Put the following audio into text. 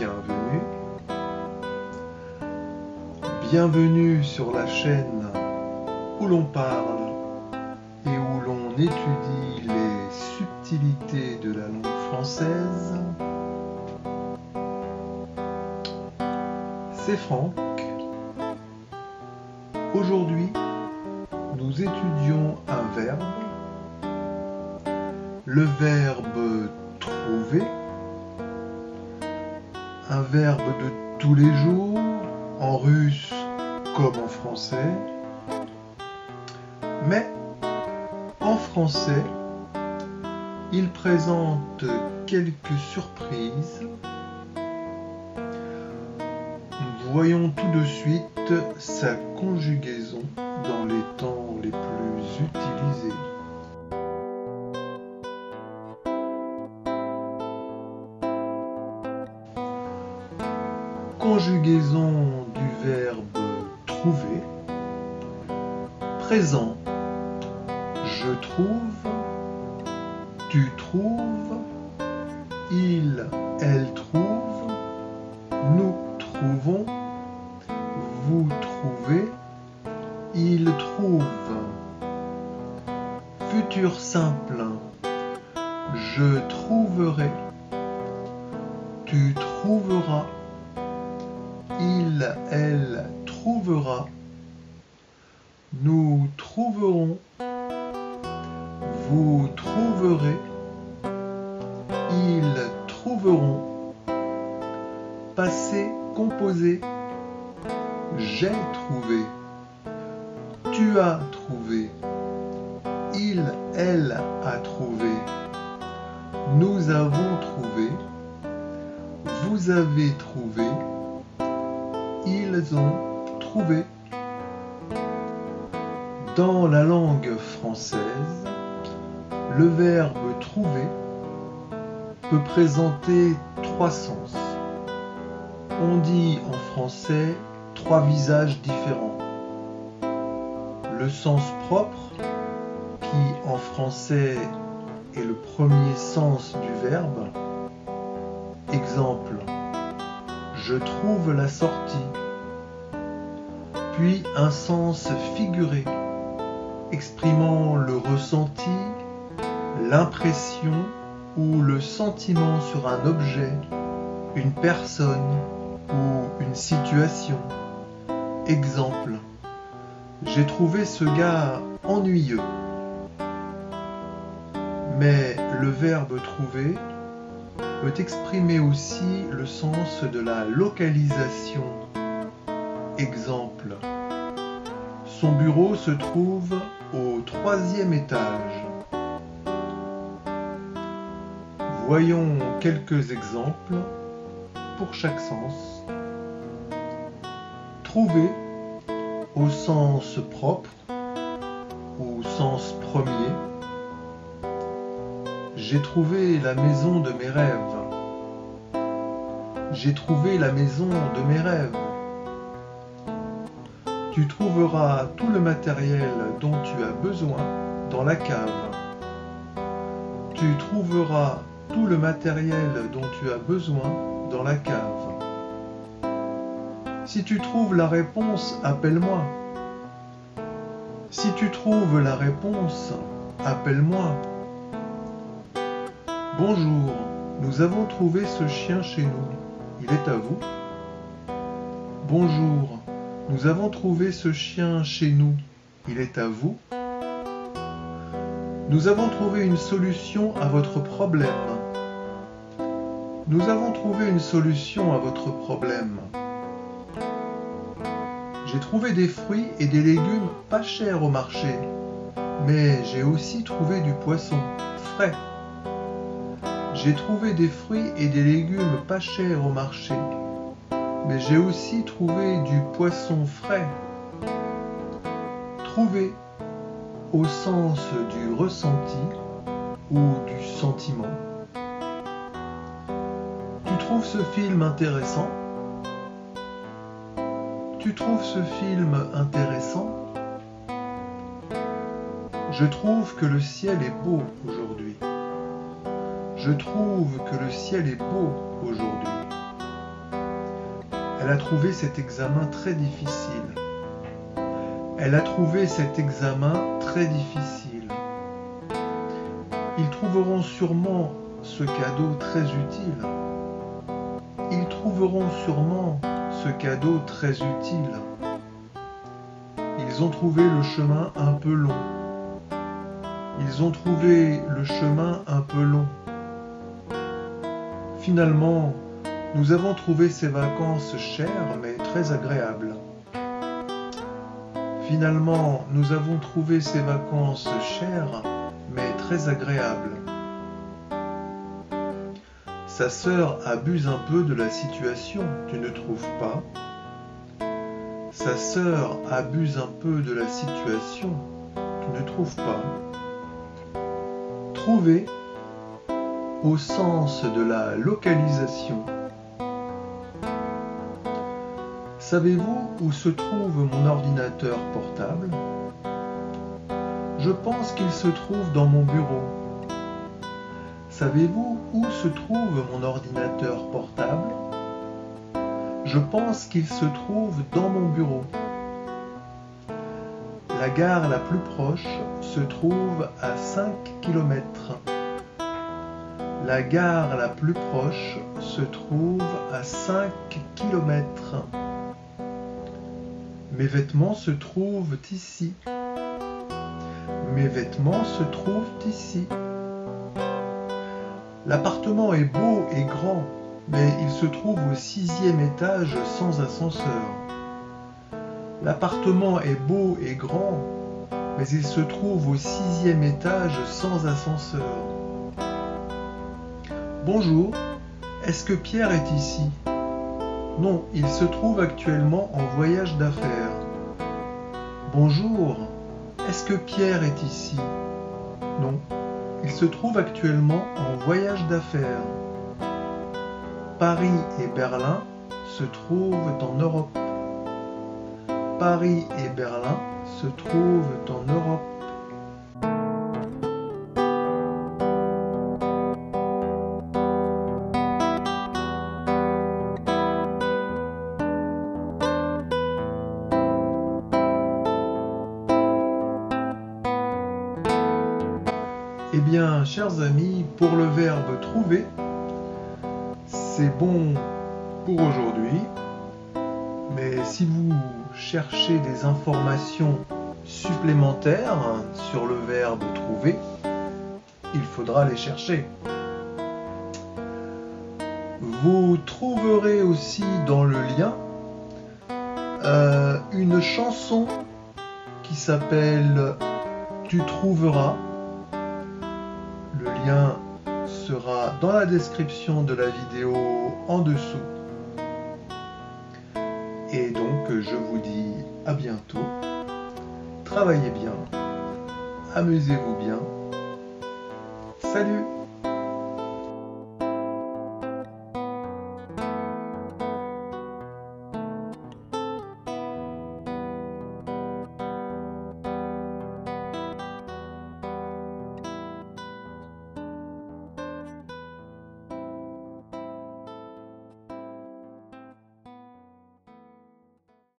bienvenue. Bienvenue sur la chaîne où l'on parle et où l'on étudie les subtilités de la langue française. C'est Franck. Aujourd'hui, nous étudions un verbe, le verbe trouver, un verbe de tous les jours, en russe comme en français, mais en français, il présente quelques surprises. Voyons tout de suite sa conjugaison dans les temps les plus utilisés. Conjugaison du verbe trouver. Présent. Je trouve, tu trouves, il, elle trouve, nous trouvons, vous trouvez, il trouve. Futur simple. Je trouverai, tu trouveras, il, elle trouvera, nous trouverons, vous trouverez, ils trouveront. Passé composé. J'ai trouvé, tu as trouvé, il, elle a trouvé, nous avons trouvé, vous avez trouvé, ils ont trouvé. Dans la langue française, le verbe trouver peut présenter trois sens. On dit en français trois visages différents. Le sens propre, qui en français est le premier sens du verbe. Exemple, je trouve la sortie. Puis un sens figuré, exprimant le ressenti, l'impression ou le sentiment sur un objet, une personne ou une situation. Exemple, j'ai trouvé ce gars ennuyeux. Mais le verbe trouver peut exprimer aussi le sens de la localisation. Exemple, son bureau se trouve au 3e étage. Voyons quelques exemples pour chaque sens. Trouver au sens propre ou sens premier. J'ai trouvé la maison de mes rêves. J'ai trouvé la maison de mes rêves. Tu trouveras tout le matériel dont tu as besoin dans la cave. Tu trouveras tout le matériel dont tu as besoin dans la cave. Si tu trouves la réponse, appelle-moi. Si tu trouves la réponse, appelle-moi. Bonjour, nous avons trouvé ce chien chez nous. Il est à vous? Bonjour, nous avons trouvé ce chien chez nous. Il est à vous? Nous avons trouvé une solution à votre problème. Nous avons trouvé une solution à votre problème. J'ai trouvé des fruits et des légumes pas chers au marché, mais j'ai aussi trouvé du poisson frais. J'ai trouvé des fruits et des légumes pas chers au marché, mais j'ai aussi trouvé du poisson frais. Trouver au sens du ressenti ou du sentiment. Tu trouves ce film intéressant? Tu trouves ce film intéressant? Je trouve que le ciel est beau aujourd'hui. Je trouve que le ciel est beau aujourd'hui. Elle a trouvé cet examen très difficile. Elle a trouvé cet examen très difficile. Ils trouveront sûrement ce cadeau très utile. Ils trouveront sûrement ce cadeau très utile. Ils ont trouvé le chemin un peu long. Ils ont trouvé le chemin un peu long. Finalement, nous avons trouvé ces vacances chères mais très agréables. Finalement, nous avons trouvé ces vacances chères mais très agréables. Sa sœur abuse un peu de la situation, tu ne trouves pas? Sa sœur abuse un peu de la situation, tu ne trouves pas? Trouver au sens de la localisation. Savez-vous où se trouve mon ordinateur portable? Je pense qu'il se trouve dans mon bureau. Savez-vous où se trouve mon ordinateur portable? Je pense qu'il se trouve dans mon bureau. La gare la plus proche se trouve à 5 km. La gare la plus proche se trouve à 5 km. Mes vêtements se trouvent ici. Mes vêtements se trouvent ici. L'appartement est beau et grand, mais il se trouve au 6e étage sans ascenseur. L'appartement est beau et grand, mais il se trouve au 6e étage sans ascenseur. Bonjour, est-ce que Pierre est ici? Non, il se trouve actuellement en voyage d'affaires. Bonjour, est-ce que Pierre est ici? Non, il se trouve actuellement en voyage d'affaires. Paris et Berlin se trouvent en Europe. Paris et Berlin se trouvent en Europe. Eh bien, chers amis, pour le verbe trouver, c'est bon pour aujourd'hui. Mais si vous cherchez des informations supplémentaires sur le verbe trouver, il faudra les chercher. Vous trouverez aussi dans le lien une chanson qui s'appelle « Tu trouveras ». Le lien sera dans la description de la vidéo en dessous. Et donc je vous dis à bientôt. Travaillez bien, amusez-vous bien. Salut!